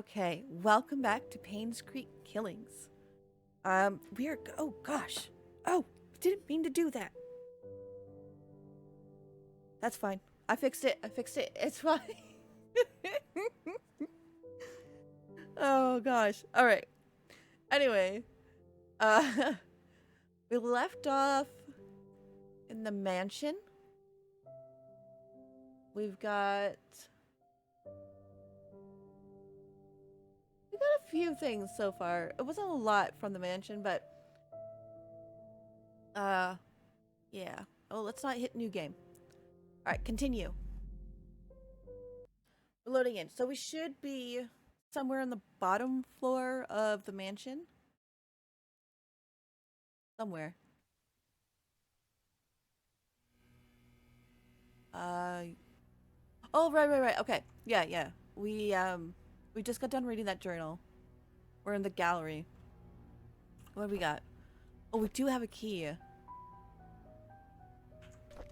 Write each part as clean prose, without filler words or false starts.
Okay, welcome back to Painscreek Killings. Oh gosh. Oh, didn't mean to do that. That's fine. I fixed it. It's fine. Oh gosh. All right. Anyway, uh, we left off in the mansion. We got a few things so far. It wasn't a lot from the mansion, but yeah. Oh, let's not hit new game. All right, continue. We're loading in. So we should be somewhere on the bottom floor of the mansion. Somewhere. Uh oh, right. Okay. Yeah. We just got done reading that journal. We're in the gallery. What do we got? Oh, we do have a key.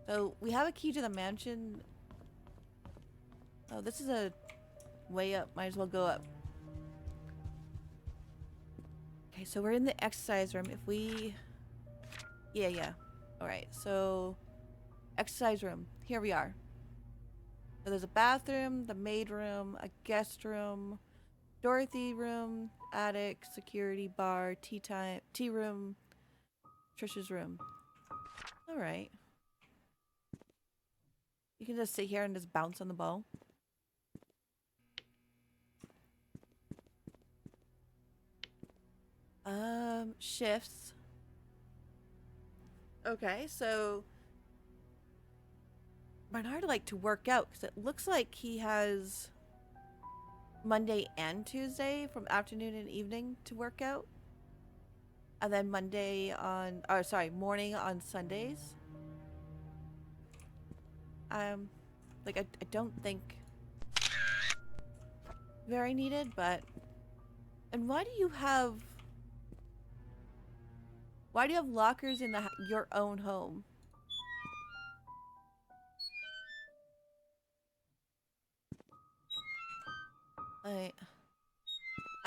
So we have a key to the mansion. Oh, this is a way up. Might as well go up. Okay, so we're in the exercise room. Yeah. Alright, so exercise room. Here we are. So there's a bathroom, the maid room, a guest room, Dorothy room, attic, security bar, tea room, Trisha's room. Alright. You can just sit here and just bounce on the ball. Shifts. Okay, so Bernard liked to work out because it looks like he has Monday and Tuesday from afternoon and evening to work out. And then morning on Sundays. I don't think very needed, but and why do you have lockers in your own home? I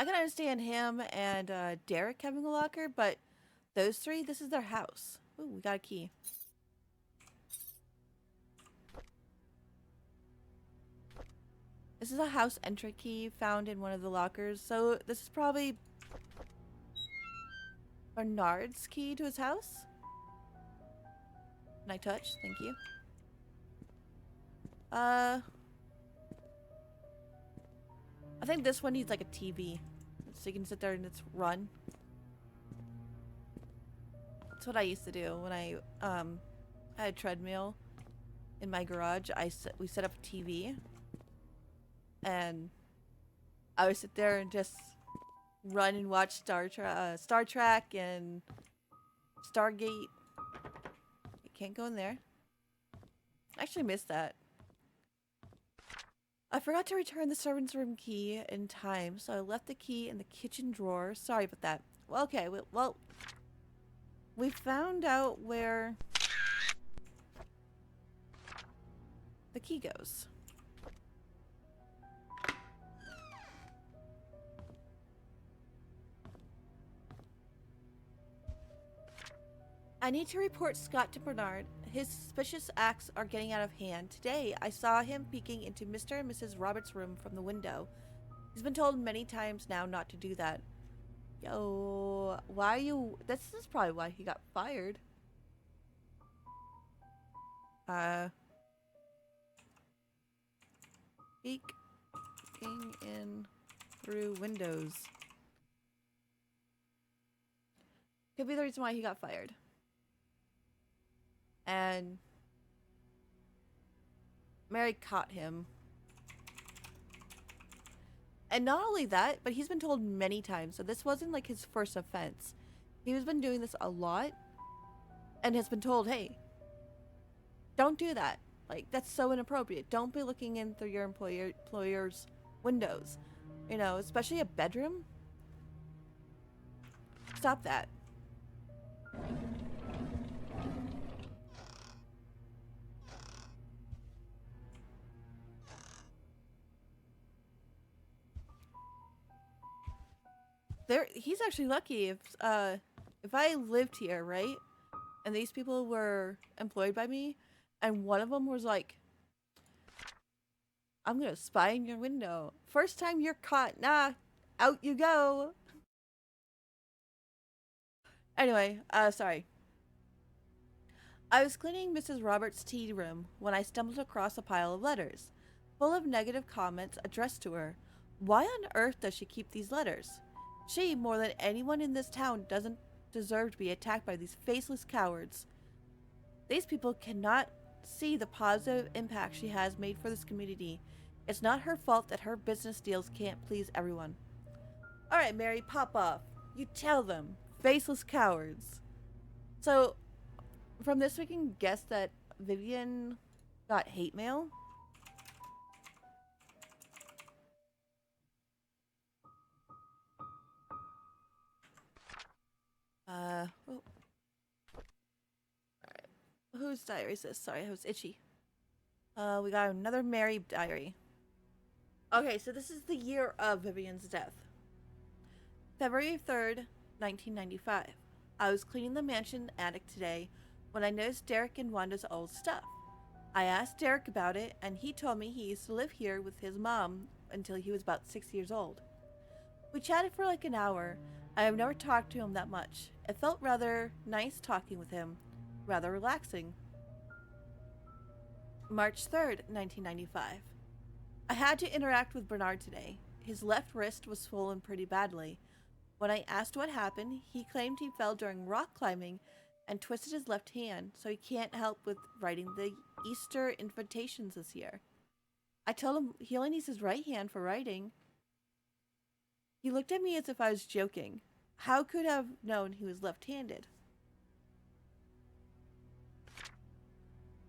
can understand him and Derek having a locker, but those three, this is their house. Ooh, we got a key. This is a house entry key found in one of the lockers, so this is probably Bernard's key to his house. Can I touch? Thank you. I think this one needs like a TV, so you can sit there and it's run. That's what I used to do when I had a treadmill in my garage. We set up a TV, and I would sit there and just run and watch Star Trek and Stargate. You can't go in there. I actually missed that. I forgot to return the servant's room key in time, so I left the key in the kitchen drawer. Sorry about that. Well, okay, well, we found out where the key goes. I need to report Scott to Bernard. His suspicious acts are getting out of hand. Today, I saw him peeking into Mr. and Mrs. Roberts' room from the window. He's been told many times now not to do that. Yo, why are you... This is probably why he got fired. Peeking in through windows. Could be the reason why he got fired. And Mary caught him. And not only that, but he's been told many times. So this wasn't like his first offense. He's been doing this a lot and has been told, hey, don't do that. Like, that's so inappropriate. Don't be looking in through your employer's windows. You know, especially a bedroom. Stop that. There, he's actually lucky if I lived here, right? And these people were employed by me, and one of them was like, "I'm gonna spy in your window. First time you're caught, nah, out you go." Anyway, sorry. I was cleaning Mrs. Roberts' tea room when I stumbled across a pile of letters, full of negative comments addressed to her. Why on earth does she keep these letters? She, more than anyone in this town, doesn't deserve to be attacked by these faceless cowards. These people cannot see the positive impact she has made for this community. It's not her fault that her business deals can't please everyone. All right, Mary, pop off. You tell them. Faceless cowards. So, from this, we can guess that Vivian got hate mail. Oh, whose diary is this? Sorry, I was itchy. We got another Mary diary. Okay, so this is the year of Vivian's death. February 3rd, 1995. I was cleaning the mansion attic today when I noticed Derek and Wanda's old stuff. I asked Derek about it, and he told me he used to live here with his mom until he was about 6 years old. We chatted for like an hour. I have never talked to him that much. It felt rather nice talking with him, rather relaxing. March 3rd, 1995. I had to interact with Bernard today. His left wrist was swollen pretty badly. When I asked what happened, he claimed he fell during rock climbing and twisted his left hand, so he can't help with writing the Easter invitations this year. I told him he only needs his right hand for writing. He looked at me as if I was joking. How could I have known he was left-handed?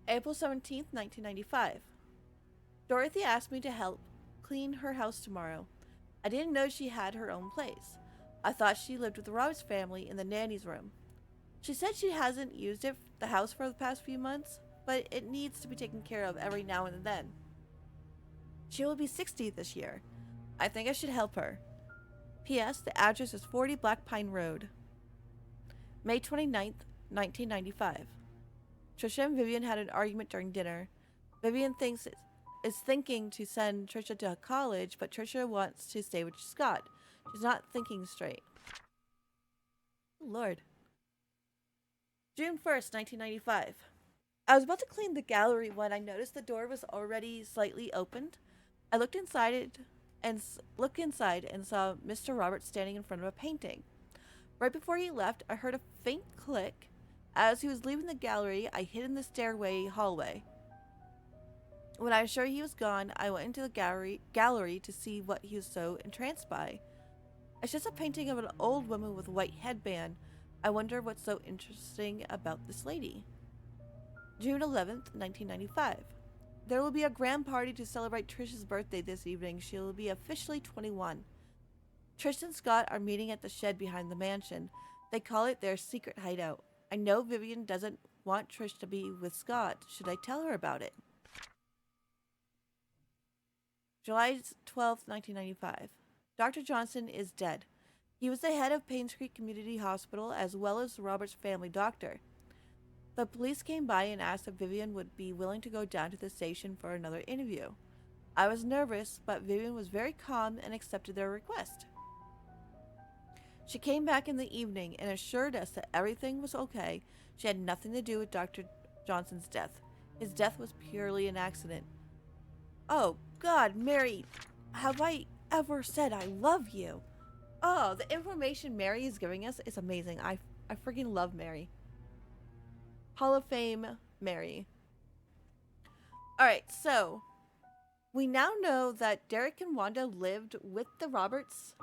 April 17th, 1995. Dorothy asked me to help clean her house tomorrow. I didn't know she had her own place. I thought she lived with the Roberts family in the nanny's room. She said she hasn't used the house for the past few months, but it needs to be taken care of every now and then. She will be 60 this year. I think I should help her. P.S. The address is 40 Black Pine Road. May 29th, 1995. Trisha and Vivian had an argument during dinner. Vivian is thinking to send Trisha to college, but Trisha wants to stay with Scott. She's not thinking straight. Lord. June 1st, 1995. I was about to clean the gallery when I noticed the door was already slightly opened. I looked inside and saw Mr. Roberts standing in front of a painting. Right before he left, I heard a faint click. As he was leaving the gallery, I hid in the stairway hallway. When I was sure he was gone, I went into the gallery to see what he was so entranced by. It's just a painting of an old woman with a white headband. I wonder what's so interesting about this lady. June 11th, 1995. There will be a grand party to celebrate Trisha's birthday this evening. She will be officially 21. Trish and Scott are meeting at the shed behind the mansion. They call it their secret hideout. I know Vivian doesn't want Trish to be with Scott. Should I tell her about it? July 12th, 1995. Dr. Johnson is dead. He was the head of Painscreek Community Hospital as well as Robert's family doctor. The police came by and asked if Vivian would be willing to go down to the station for another interview. I was nervous, but Vivian was very calm and accepted their request. She came back in the evening and assured us that everything was okay. She had nothing to do with Dr. Johnson's death. His death was purely an accident. Oh, God, Mary, have I ever said I love you? Oh, the information Mary is giving us is amazing. I freaking love Mary. Hall of Fame, Mary. Alright, so we now know that Derek and Wanda lived with the Roberts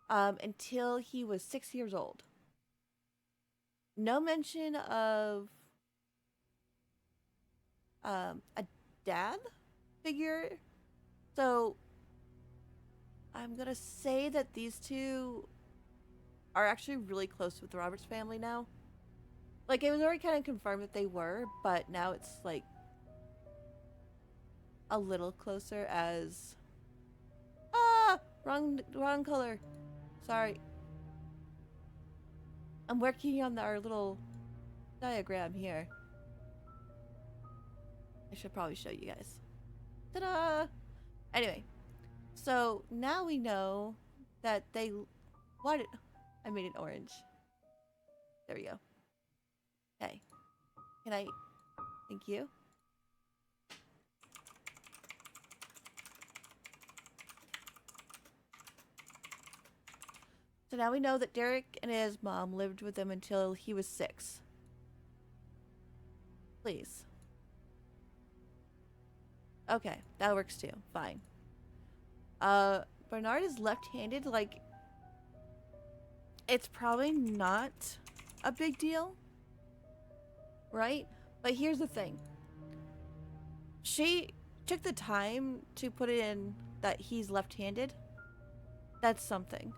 until he was 6 years old. No mention of a dad figure. So I'm gonna say that these two are actually really close with the Roberts family now. Like, it was already kind of confirmed that they were, but now it's like a little closer as wrong color. Sorry. I'm working on our little diagram here. I should probably show you guys. Ta-da! Anyway, so now we know that they... Why did... I made it orange. There we go. Okay. Can I... Thank you. So now we know that Derek and his mom lived with him until he was 6. Please. Okay, that works too. Fine. Bernard is left-handed, like... It's probably not a big deal. Right? But here's the thing. She took the time to put it in that he's left-handed. That's something.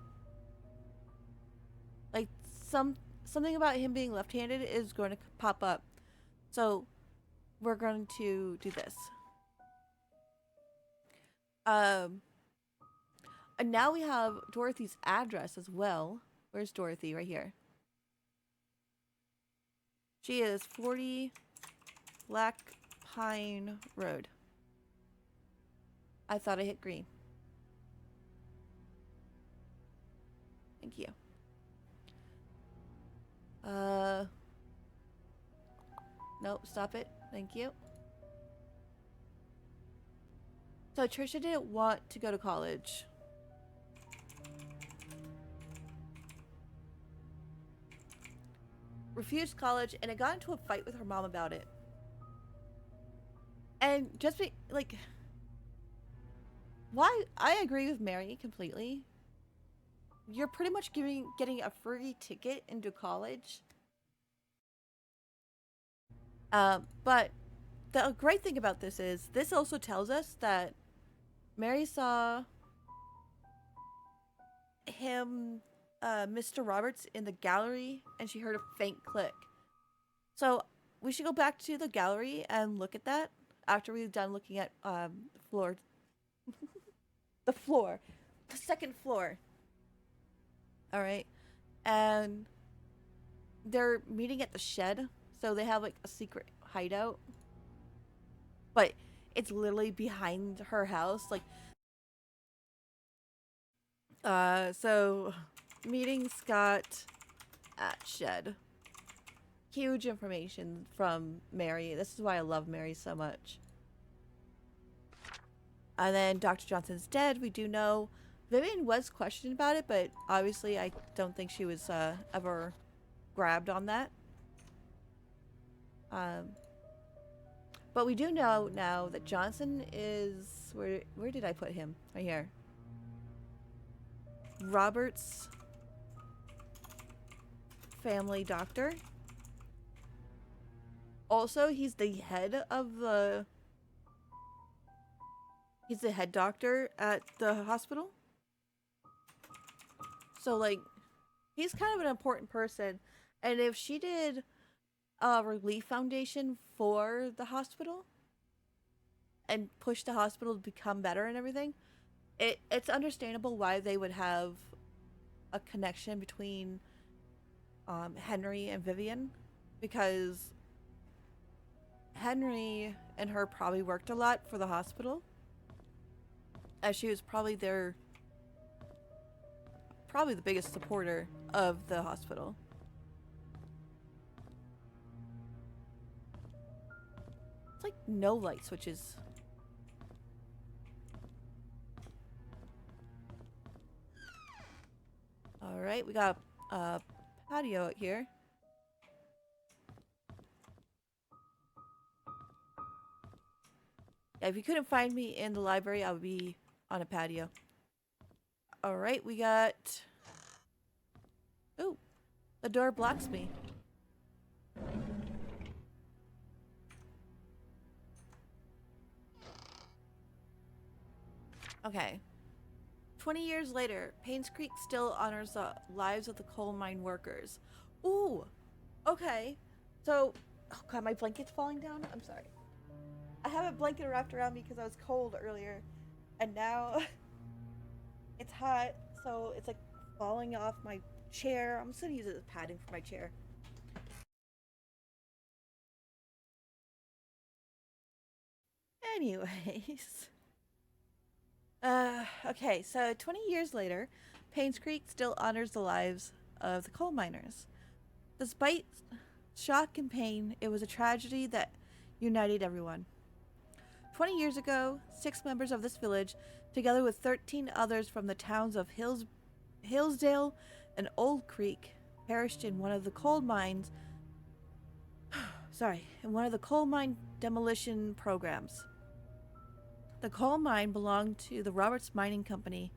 Like, something about him being left-handed is going to pop up. So, we're going to do this. And now we have Dorothy's address as well. Where's Dorothy? Right here. She is 40 Black Pine Road. I thought I hit green. Thank you. Nope, stop it. Thank you. So Trisha didn't want to go to college. Refused college, and I got into a fight with her mom about it. And just be like, why? I agree with Mary completely. You're pretty much getting a free ticket into college. But the great thing about this is this also tells us that Mary saw him, Mr. Roberts, in the gallery, and she heard a faint click. So we should go back to the gallery and look at that after we've done looking at floor. The floor. The second floor. Alright. And they're meeting at the shed. So they have like a secret hideout. But it's literally behind her house. Like, so meeting Scott at shed. Huge information from Mary. This is why I love Mary so much. And then Dr. Johnson's dead. We do know Vivian was questioned about it, but obviously I don't think she was ever grabbed on that. But we do know now that Johnson is... Where did I put him? Right here. Robert's family doctor. Also, he's the head of the... He's the head doctor at the hospital. So, like, he's kind of an important person. And if she did a relief foundation for the hospital and push the hospital to become better and everything, it's understandable why they would have a connection between Henry and Vivian, because Henry and her probably worked a lot for the hospital, as she was probably the biggest supporter of the hospital. It's like no light switches. Alright, we got a patio out here. Yeah, if you couldn't find me in the library, I would be on a patio. Alright, we got... Oh, the door blocks me. Okay. 20 years later, Painscreek still honors the lives of the coal mine workers. Ooh, okay. So, oh god, my blanket's falling down. I'm sorry. I have a blanket wrapped around me because I was cold earlier, and now it's hot, so it's like falling off my chair. I'm just gonna use it as padding for my chair. Anyways. Okay, so 20 years later, Painscreek still honors the lives of the coal miners. Despite shock and pain, it was a tragedy that united everyone. 20 years ago, 6 members of this village, together with 13 others from the towns of Hillsdale and Old Creek, perished in one of the coal mines. In one of the coal mine demolition programs. The coal mine belonged to the Roberts Mining Company.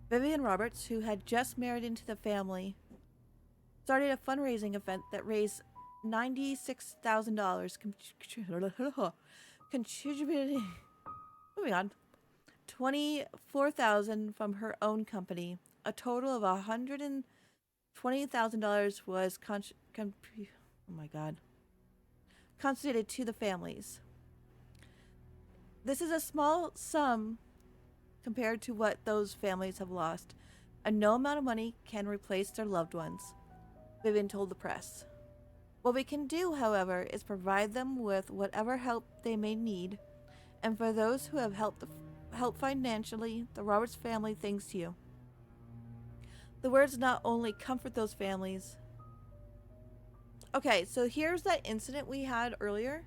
Vivian Roberts, who had just married into the family, started a fundraising event that raised $96,000, contributing, moving on, $24,000 from her own company. A total of $120,000 was constituted to the families. This is a small sum compared to what those families have lost, and no amount of money can replace their loved ones, Vivian told the press. What we can do, however, is provide them with whatever help they may need, and for those who have helped financially, the Roberts family thanks you. The words not only comfort those families. Okay, so here's that incident we had earlier.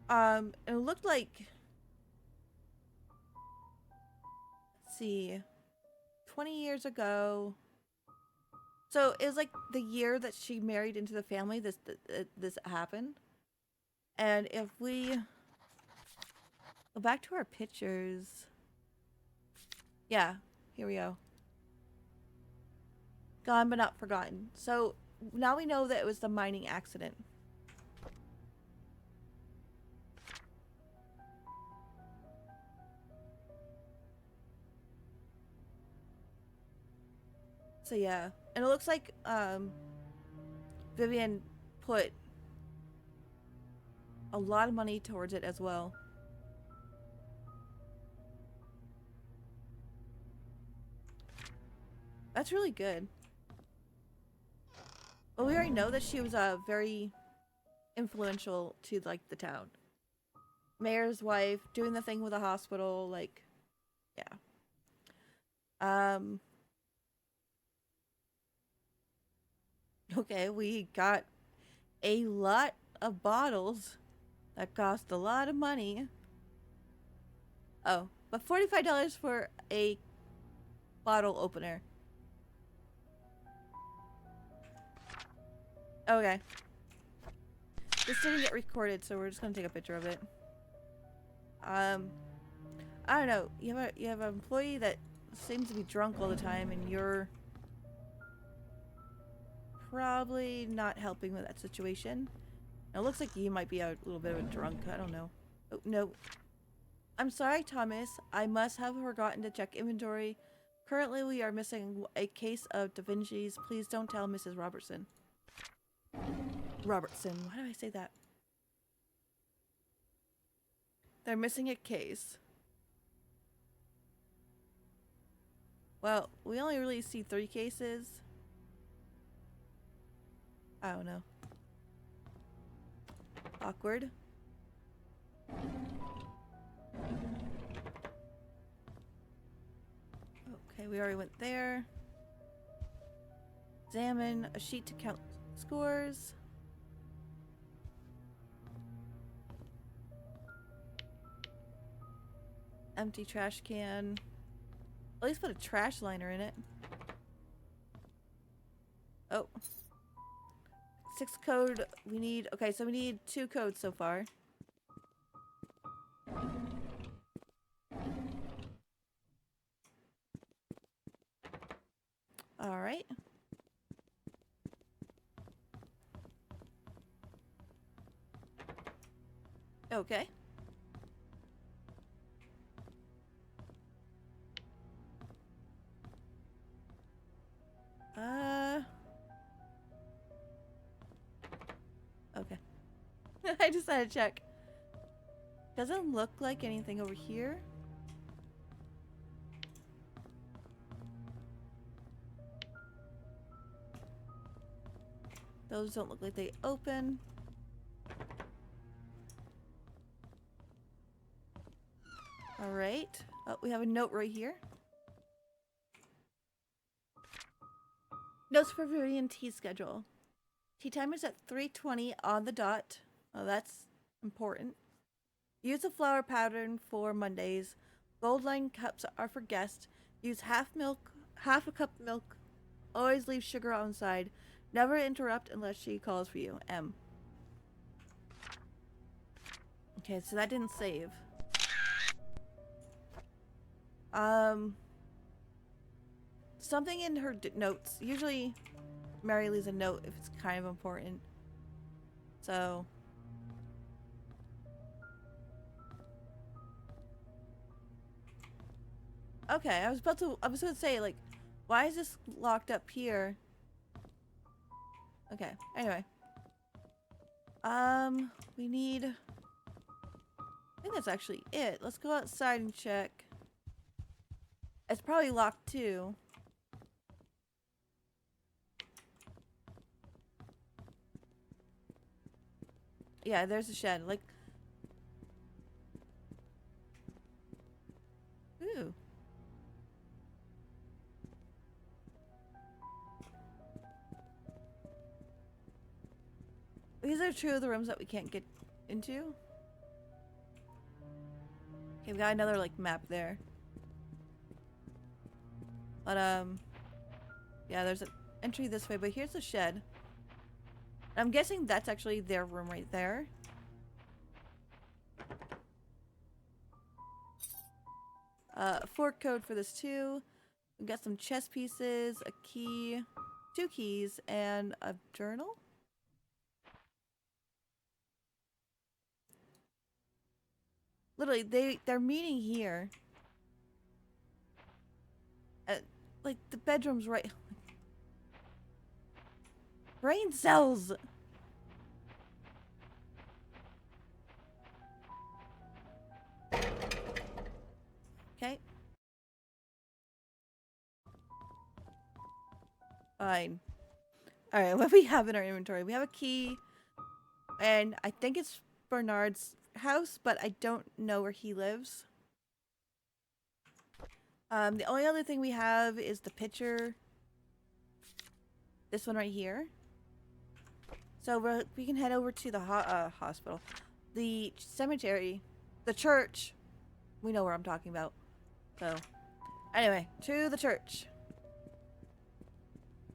And it looked like, let's see, 20 years ago. So it was like the year that she married into the family, this happened. And if we go back to our pictures. Yeah, here we go. Gone but not forgotten. So now we know that it was the mining accident. So yeah, and it looks like Vivian put a lot of money towards it as well. That's really good. Well, we already know that she was very influential to like the town. Mayor's wife, doing the thing with the hospital, like, yeah. Okay, we got a lot of bottles that cost a lot of money. Oh, but $45 for a bottle opener. Okay. This didn't get recorded, so we're just gonna take a picture of it. I don't know. You have an employee that seems to be drunk all the time, and you're probably not helping with that situation. Now, it looks like you might be a little bit of a drunk. I don't know. Oh, no. I'm sorry, Thomas. I must have forgotten to check inventory. Currently, we are missing a case of Da Vinci's. Please don't tell Mrs. Robertson. Robertson. Why do I say that? They're missing a case. Well, we only really see 3 cases. I don't know. Awkward. Okay, we already went there. Examine a sheet to count scores. Empty trash can. At least put a trash liner in it. Oh. 6 code. We need... Okay, so we need 2 codes so far. Alright. Okay. Okay. I just had to check. Doesn't look like anything over here. Those don't look like they open. Alright. Oh, we have a note right here. Notes for Vivian tea schedule. Tea time is at 3:20 on the dot. Oh, that's important. Use a flower pattern for Mondays. Gold line cups are for guests. Use half a cup milk. Always leave sugar on side. Never interrupt unless she calls for you. M. Okay, so that didn't save. Something in her notes. Usually, Mary leaves a note if it's kind of important. So. Okay, I was gonna say, like, why is this locked up here? Okay, anyway. We need... I think that's actually it. Let's go outside and check. It's probably locked too. Yeah, there's a shed. Like... Ooh. These are two of the rooms that we can't get into. Okay, we got another, like, map there. But, yeah, there's an entry this way, but here's the shed. I'm guessing that's actually their room right there. Fork code for this too. We got some chess pieces, a key, 2 keys, and a journal. Literally, they're meeting here. Like, the bedroom's right... Brain cells! Okay. Fine. Alright, what do we have in our inventory? We have a key, and I think it's Bernard's house, but I don't know where he lives. The only other thing we have is the picture. This one right here. So we can head over to the hospital. The cemetery. The church. We know where I'm talking about. So, anyway, to the church.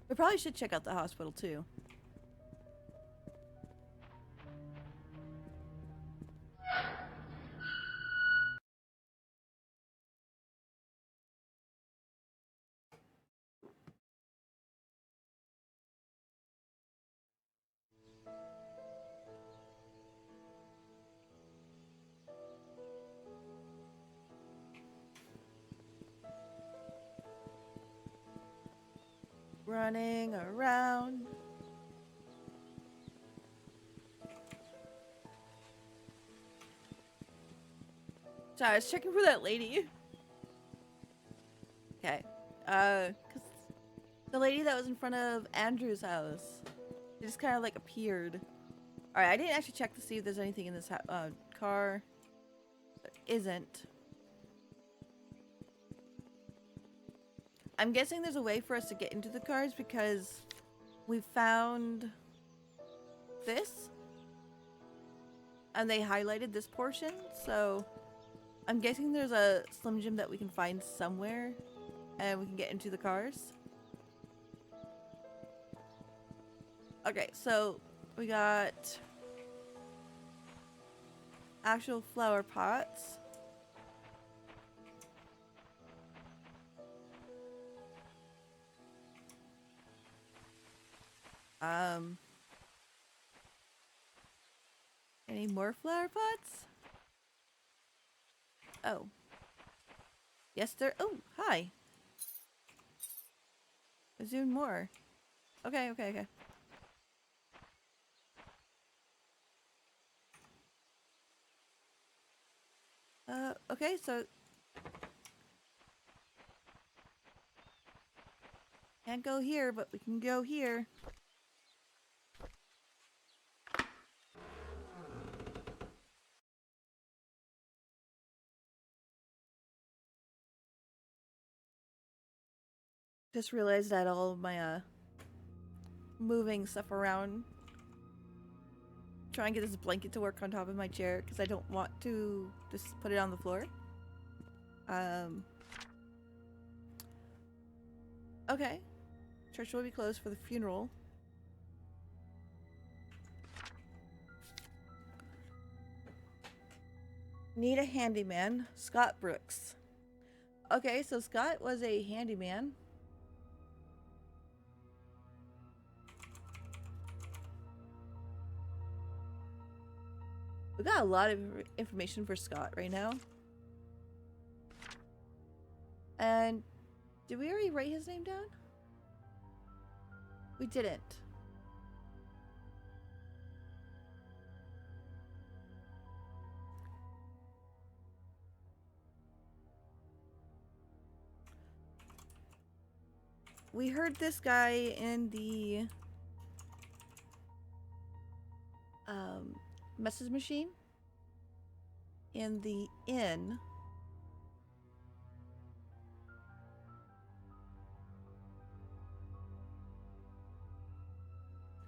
We probably should check out the hospital too. Running around. Sorry, I was checking for that lady. Okay. Cause the lady that was in front of Andrew's house, it just kind of like appeared. Alright, I didn't actually check to see if there's anything in this car. There isn't. I'm guessing there's a way for us to get into the cars because we found this. And they highlighted this portion, so I'm guessing there's a Slim Jim that we can find somewhere and we can get into the cars. Okay, so we got actual flower pots. Any more flower pots? Oh. Yes, there. Oh, hi. There's even more. Okay, okay, okay. Okay, so can't go here, but we can go here. Just realized that all of my moving stuff around. Try and get this blanket to work on top of my chair because I don't want to just put it on the floor. Okay. Church will be closed for the funeral. Need a handyman. Scott Brooks. Okay, so Scott was a handyman. We got a lot of information for Scott right now. And did we already write his name down? We didn't. We heard this guy in the message machine in the inn.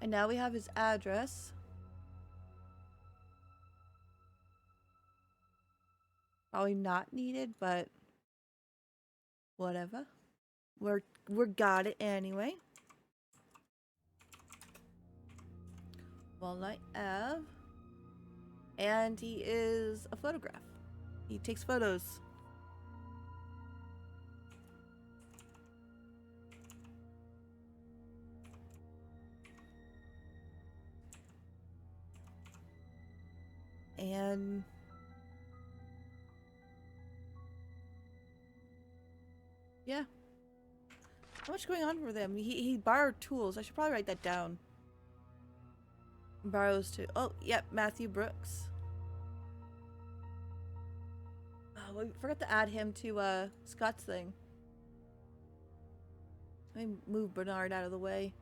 And now we have his address. Probably not needed, but whatever. We're got it anyway. Walnut Ave. And he is a photograph. He takes photos. And yeah. How much going on for them? He borrowed tools. I should probably write that down. Borrows to yep, Matthew Brooks. Oh, we forgot to add him to Scott's thing. Let me move Bernard out of the way.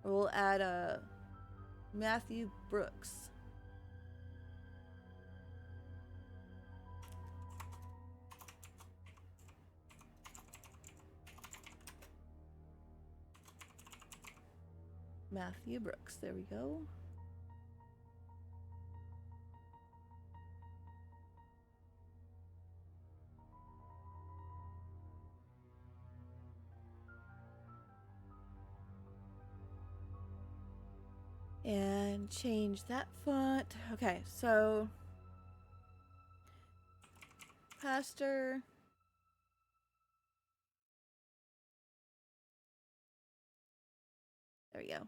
Or we'll add Matthew Brooks. Matthew Brooks, there we go. And change that font. Okay, so Pastor. There we go.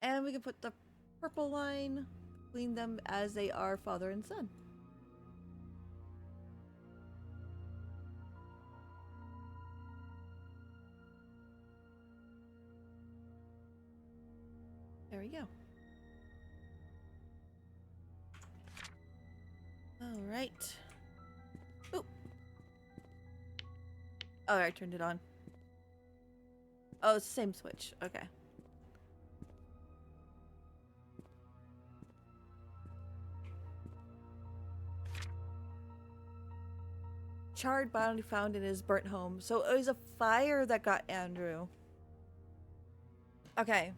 And we can put the purple line between them as they are father and son. There we go. All right. Oh. Oh, I turned it on. Oh, it's the same switch. Okay. Charred body found in his burnt home. So it was a fire that got Andrew. Okay.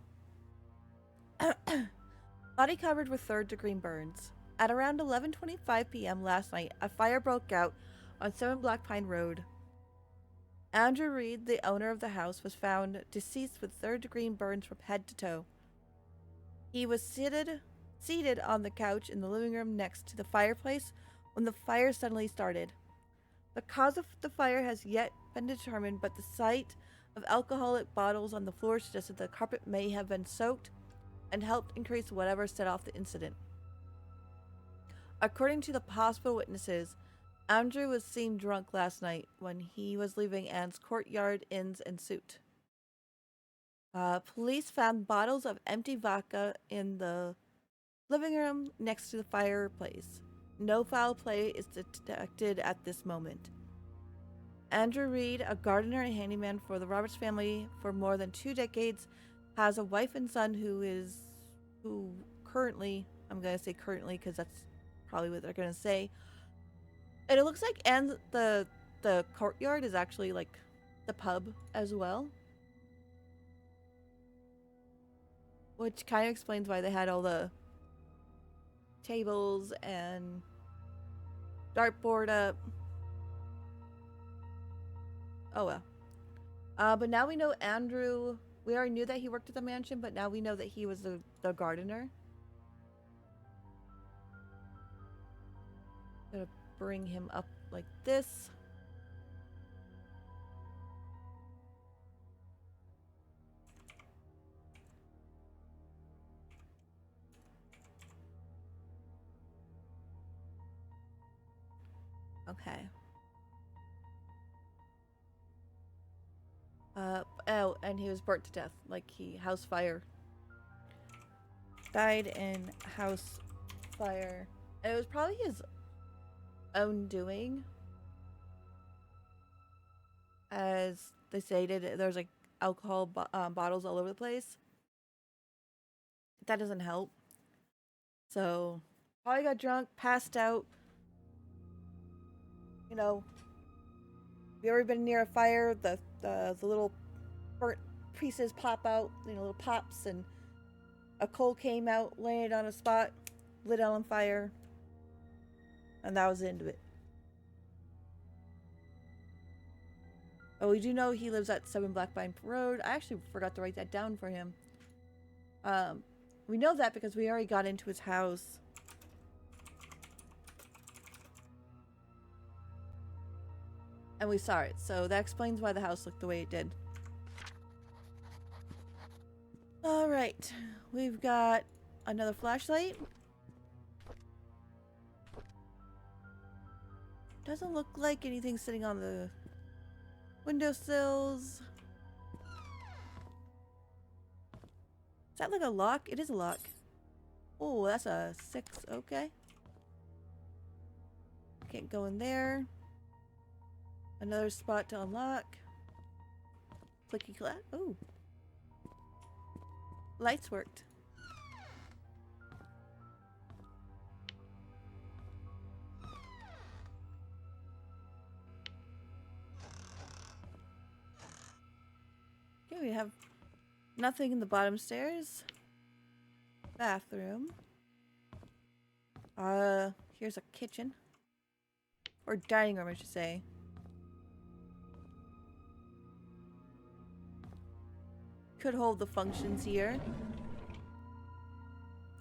Body covered with third-degree burns. At around 11:25 p.m. last night, a fire broke out on 7 Black Pine Road. Andrew Reed, the owner of the house, was found deceased with third-degree burns from head to toe. He was seated on the couch in the living room next to the fireplace when the fire suddenly started. The cause of the fire has yet been determined, but the sight of alcoholic bottles on the floor suggested the carpet may have been soaked and helped increase whatever set off the incident. According to the hospital witnesses, Andrew was seen drunk last night when he was leaving Anne's Courtyard Inns and suit. Police found bottles of empty vodka in the living room next to the fireplace. No foul play is detected at this moment. Andrew Reed, a gardener and handyman for the Roberts family for more than 2 decades, has a wife and son who currently, I'm going to say currently because that's probably what they're going to say. And it looks like the courtyard is actually like the pub as well. Which kind of explains why they had all the tables and dartboard up. Oh well. But now we know Andrew. We already knew that he worked at the mansion, but now we know that he was the gardener. Gonna bring him up like this. Okay. Oh, and he was burnt to death. Like house fire. Died in house fire. And it was probably his own doing. As they stated, there's like alcohol bottles all over the place. That doesn't help. So, probably got drunk, passed out. You know, have you ever been near a fire? The little burnt pieces pop out, you know, little pops, and a coal came out, landed on a spot, lit on fire, and that was the end of it. Oh, we do know he lives at 7 Blackbine Road. I actually forgot to write that down for him. We know that because we already got into his house. And we saw it, so that explains why the house looked the way it did. Alright, we've got another flashlight. Doesn't look like anything sitting on the windowsills. Is that like a lock? It is a lock. Oh, that's a 6. Okay. Can't go in there. Another spot to unlock. Clicky clack. Ooh. Lights worked. Okay, we have nothing in the bottom stairs. Bathroom. Here's a kitchen. Or dining room, I should say. Could hold the functions here.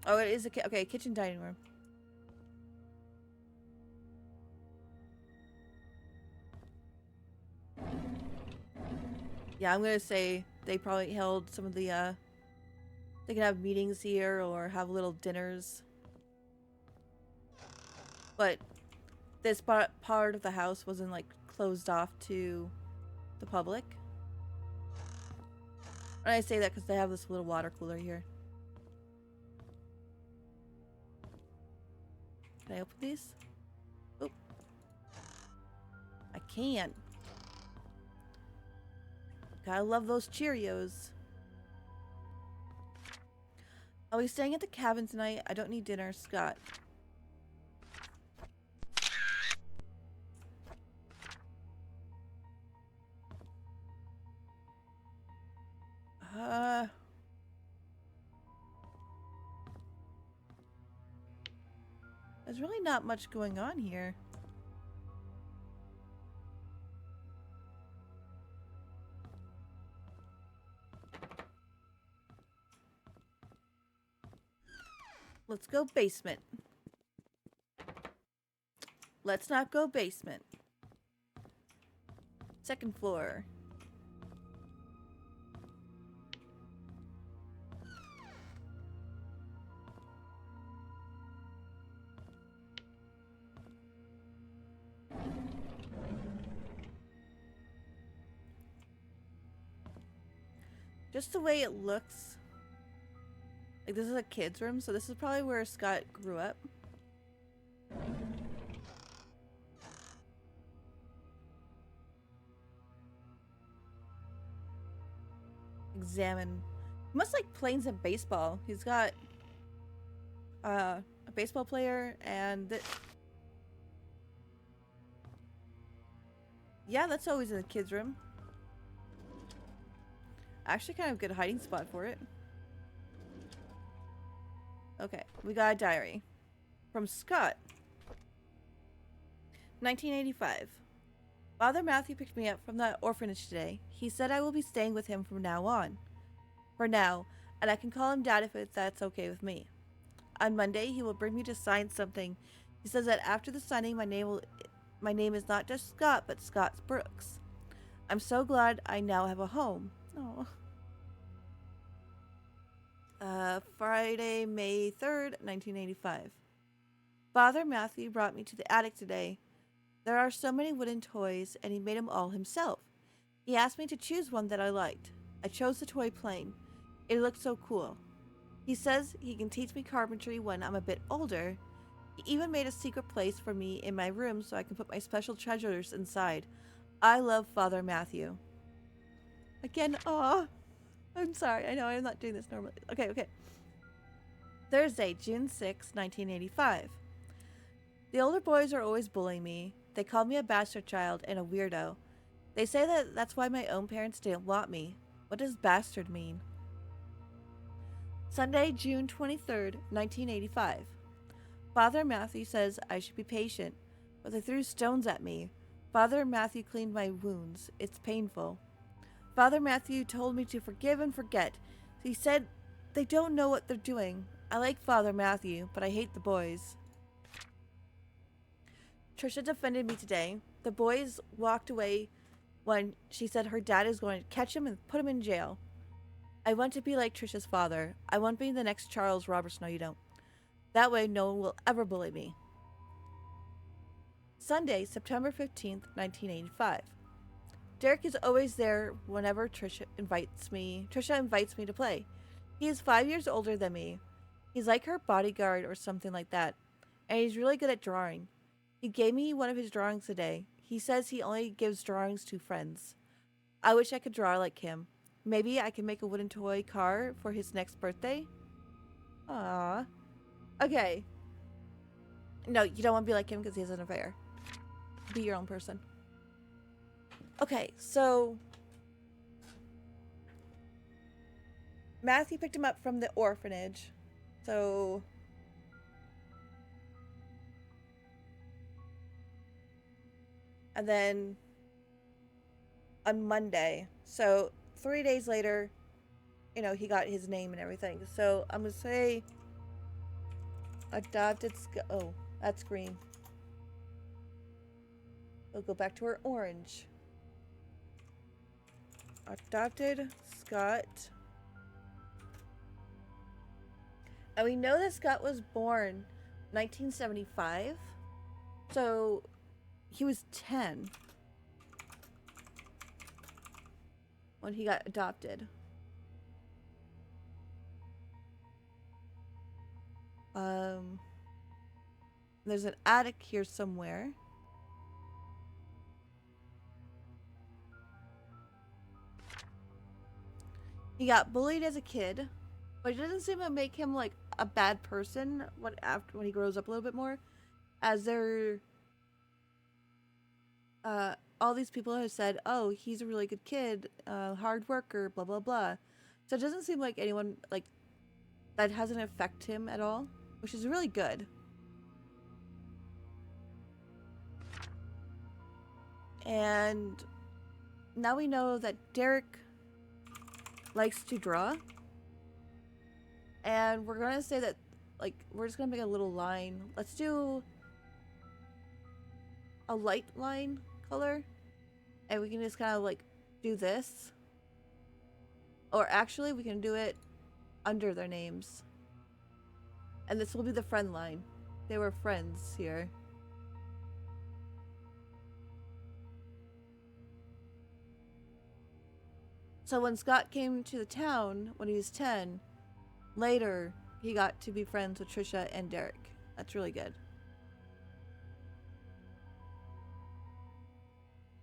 Oh, it is a okay, kitchen dining room. Yeah, I'm gonna say they probably held some of the they can have meetings here or have little dinners. But this part of the house wasn't like closed off to the public. And I say that because they have this little water cooler here. Can I open these? Oh. I can't. Gotta love those Cheerios. Are we staying at the cabin tonight? I don't need dinner, Scott. There's really not much going on here. Let's go basement. Let's not go basement. Second floor. Just the way it looks. Like, this is a kid's room, so this is probably where Scott grew up. Examine. He must like playing some baseball. He's got a baseball player and yeah, that's always in the kids' room. Actually, kind of good hiding spot for it. Okay, we got a diary. From Scott. 1985. Father Matthew picked me up from the orphanage today. He said I will be staying with him from now on. For now, and I can call him Dad if that's okay with me. On Monday, he will bring me to sign something. He says that after the signing, my name is not just Scott, but Scott Brooks. I'm so glad I now have a home. Oh. Friday, May 3rd, 1985. Father Matthew brought me to the attic today. There are so many wooden toys, and he made them all himself. He asked me to choose one that I liked. I chose the toy plane. It looked so cool. He says he can teach me carpentry when I'm a bit older. He even made a secret place for me in my room so I can put my special treasures inside. I love Father Matthew. Again, aw. I'm sorry. I know I'm not doing this normally. Okay. Thursday, June 6, 1985. The older boys are always bullying me. They call me a bastard child and a weirdo. They say that that's why my own parents didn't want me. What does bastard mean? Sunday, June 23rd, 1985. Father Matthew says I should be patient, but they threw stones at me. Father Matthew cleaned my wounds. It's painful. Father Matthew told me to forgive and forget. He said they don't know what they're doing. I like Father Matthew, but I hate the boys. Trisha defended me today. The boys walked away when she said her dad is going to catch him and put him in jail. I want to be like Trisha's father. I want to be the next Charles Roberts. No, you don't. That way, no one will ever bully me. Sunday, September 15th, 1985. Derek is always there whenever Trisha invites me to play. He is 5 years older than me. He's like her bodyguard or something like that. And he's really good at drawing. He gave me one of his drawings today. He says he only gives drawings to friends. I wish I could draw like him. Maybe I can make a wooden toy car for his next birthday? Aww. Okay. No, you don't want to be like him because he has an affair. Be your own person. Okay, so Matthew picked him up from the orphanage. So and then on Monday. So 3 days later, he got his name and everything. So I'm going to say adopted oh, that's green. We'll go back to our orange. Adopted Scott. And we know that Scott was born 1975. So he was 10 when he got adopted. There's an attic here somewhere. He got bullied as a kid, but it doesn't seem to make him like a bad person when he grows up a little bit more, as there all these people have said, oh, he's a really good kid, hard worker, blah blah blah. So it doesn't seem like anyone like that hasn't affected him at all, which is really good. And now we know that Derek likes to draw. And we're gonna say that, like, we're just gonna make a little line. Let's do a light line color. And we can just kind of like do this. Or actually, we can do it under their names. And this will be the friend line. They were friends here. So when Scott came to the town when he was 10, later he got to be friends with Trisha and Derek. That's really good.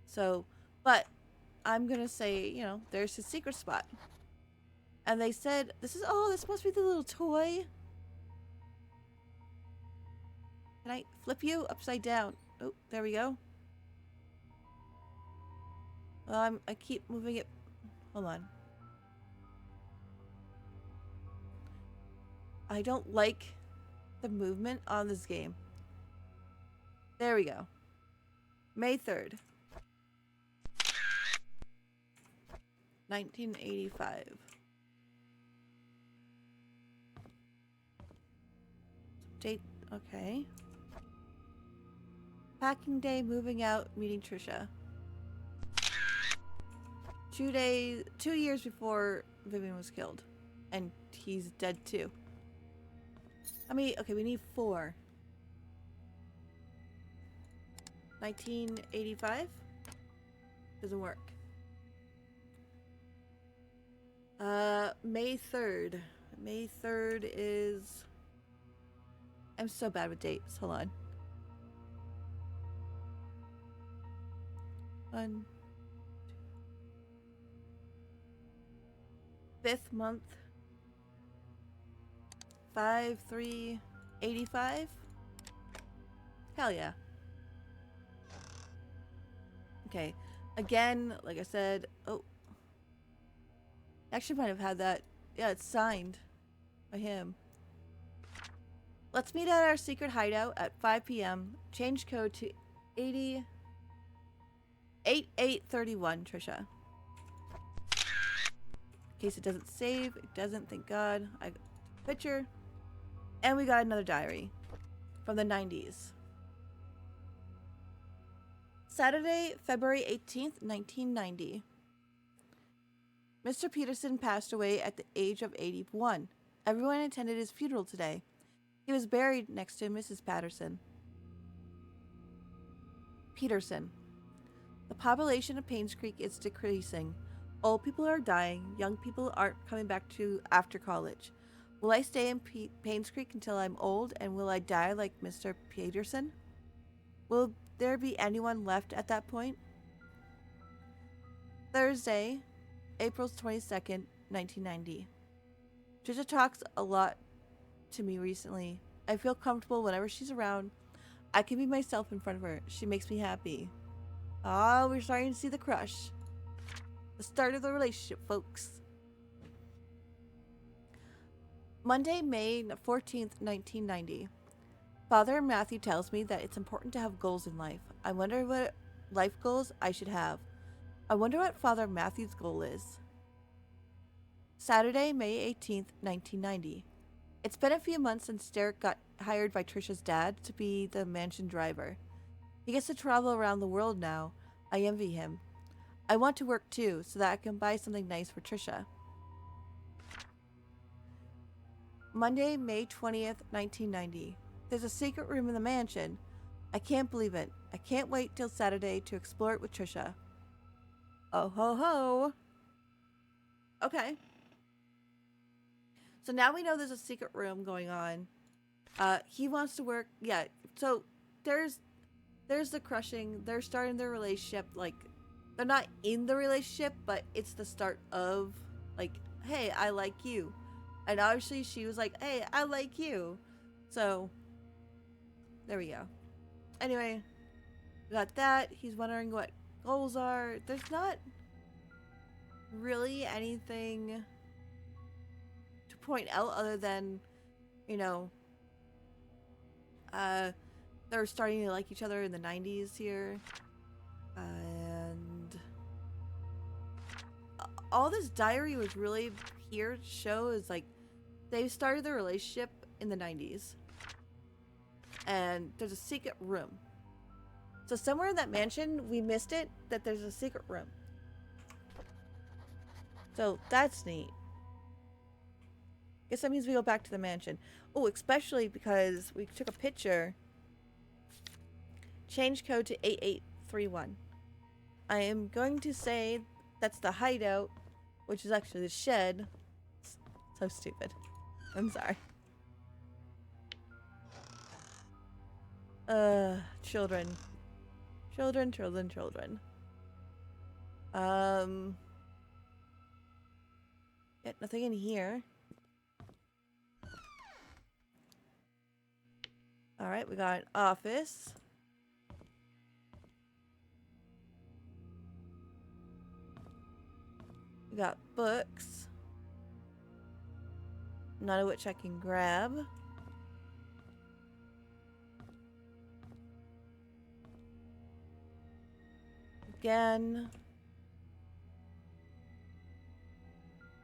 So, but I'm gonna say, there's his secret spot. And they said, this must be the little toy. Can I flip you upside down? Oh, there we go. I keep moving it. Hold on. I don't like the movement on this game. There we go. May 3rd. 1985. Date, okay. Packing day, moving out, meeting Trisha. 2 years before Vivian was killed. And he's dead too. I mean, okay, we need 4. 1985? Doesn't work. May 3rd. May 3rd is... I'm so bad with dates. Hold on. 1, 5th month. 5/3/85. Hell yeah. Okay. Again, like I said, oh. Actually might have had that. Yeah, it's signed by him. Let's meet at our secret hideout at 5 p.m. Change code to 8831, Trisha. In case it doesn't save. It doesn't, thank God. I got a picture. And we got another diary from the 90s. Saturday, February 18th, 1990. Mr. Peterson passed away at the age of 81. Everyone attended his funeral today. He was buried next to Mrs. Peterson. The population of Painscreek is decreasing. Old people are dying. Young people aren't coming back to after college. Will I stay in Painscreek until I'm old, and will I die like Mr. Peterson? Will there be anyone left at that point? Thursday, April 22nd, 1990. Trisha talks a lot to me recently. I feel comfortable whenever she's around. I can be myself in front of her. She makes me happy. Ah, we're starting to see the crush. The start of the relationship, folks. Monday, May 14th, 1990. Father Matthew tells me that it's important to have goals in life. I wonder what life goals I should have. I wonder what Father Matthew's goal is. Saturday, May 18th, 1990. It's been a few months since Derek got hired by Trisha's dad to be the mansion driver. He gets to travel around the world now. I envy him. I want to work too, so that I can buy something nice for Trisha. Monday, May 20th, 1990. There's a secret room in the mansion. I can't believe it. I can't wait till Saturday to explore it with Trisha. Oh ho ho. Okay. So now we know there's a secret room going on. He wants to work. Yeah. So there's the crushing. They're starting their relationship. Like, they're not in the relationship, but it's the start of, like, hey, I like you. And obviously she was like, hey, I like you. So there we go. Anyway, we got that. He's wondering what goals are. There's not really anything to point out other than, you know, they're starting to like each other in the 90s here. And all this diary was really here to show is, like, they started their relationship in the 90s. And there's a secret room. So somewhere in that mansion, we missed it, that there's a secret room. So that's neat. Guess that means we go back to the mansion. Oh, especially because we took a picture. Change code to 8831. I am going to say that's the hideout, which is actually the shed. So stupid. I'm sorry. Children. Children. Yeah, nothing in here. Alright, we got an office. We got books. none of which I can grab. Again.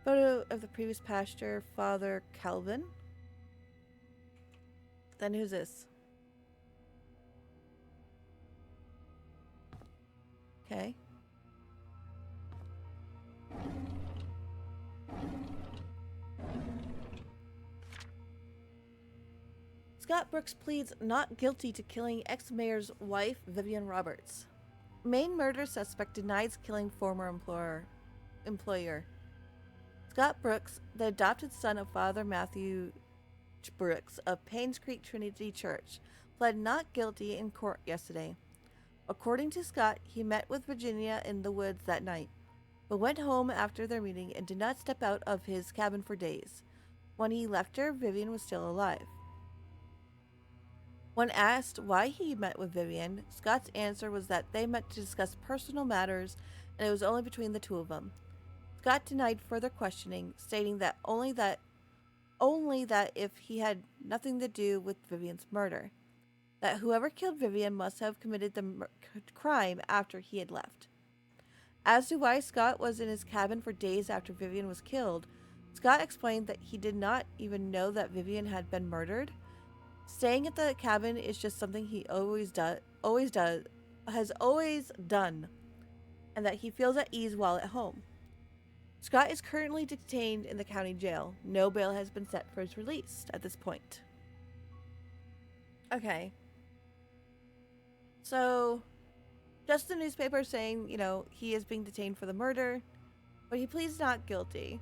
Photo of the previous pastor, Father Calvin. Then who's this? Okay. Scott Brooks pleads not guilty to killing ex-mayor's wife, Vivian Roberts. Main murder suspect denies killing former employer. Scott Brooks, the adopted son of Father Matthew Brooks of Painscreek Trinity Church, pled not guilty in court yesterday. According to Scott, he met with Virginia in the woods that night, but went home after their meeting and did not step out of his cabin for days. When he left her, Vivian was still alive. When asked why he met with Vivian, Scott's answer was that they met to discuss personal matters and it was only between the two of them. Scott denied further questioning, stating that only that if he had nothing to do with Vivian's murder, that whoever killed Vivian must have committed the crime after he had left. As to why Scott was in his cabin for days after Vivian was killed, Scott explained that he did not even know that Vivian had been murdered. Staying at the cabin is just something he has always done, and that he feels at ease while at home. Scott is currently detained in the county jail. No bail has been set for his release at this point. Okay. So, just the newspaper saying, you know, he is being detained for the murder, but he pleads not guilty.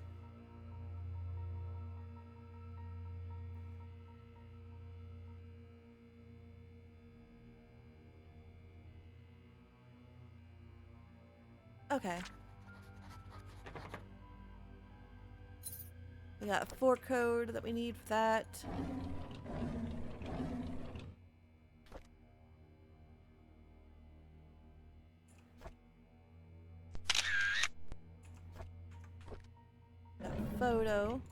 Okay. We got a 4 code that we need for that. Got a photo.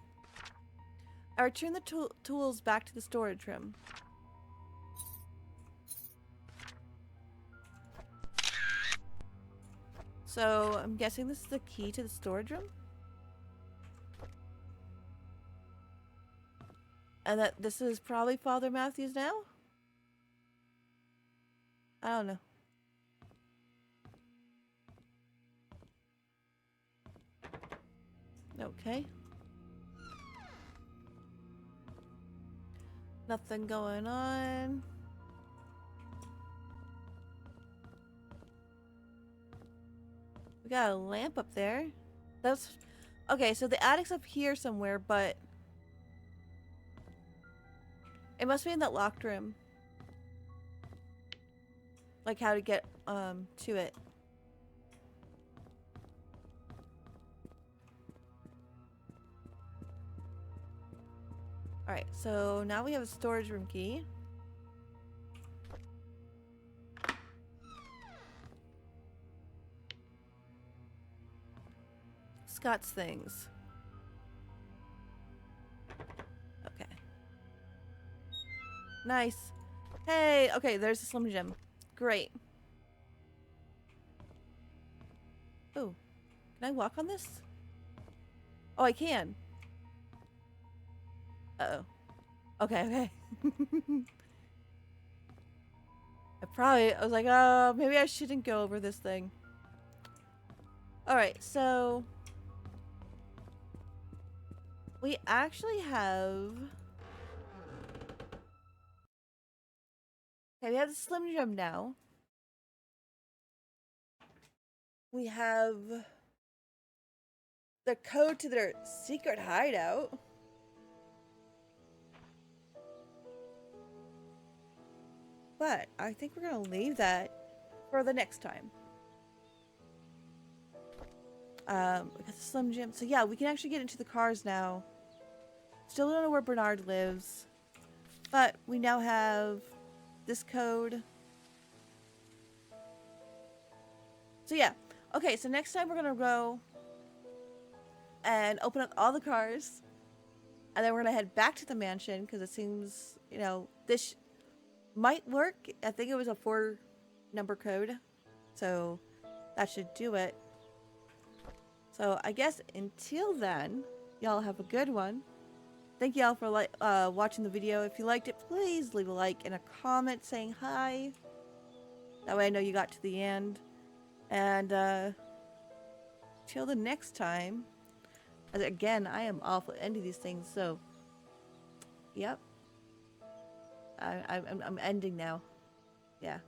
I return the tools back to the storage room. So, I'm guessing this is the key to the storage room? And that this is probably Father Matthews now? I don't know. Okay. Nothing going on. We got a lamp up there. That's... Okay, so the attic's up here somewhere, but... It must be in that locked room. Like how to get, to it. Alright, so now we have a storage room key. Scott's things. Okay. Nice. Hey, okay, there's a Slim Jim. Great. Oh, can I walk on this? Oh, I can. Uh-oh. Okay, okay. I was like, oh, maybe I shouldn't go over this thing. Alright, so... We actually have... Okay, we have the Slim Jim now. We have... the code to their secret hideout. But I think we're gonna leave that for the next time. We got the Slim Jim. So yeah, we can actually get into the cars now. Still don't know where Bernard lives. But we now have this code. So yeah. Okay, so next time we're gonna go and open up all the cars. And then we're gonna head back to the mansion because it seems, you know, this might work. I think it was a 4-number code, so that should do it. So I guess until then, y'all have a good one. Thank y'all for watching the video. If you liked it, please leave a like and a comment saying hi. That way I know you got to the end. And till the next time. Again, I am awful at ending these things, so yep. I'm ending now. Yeah.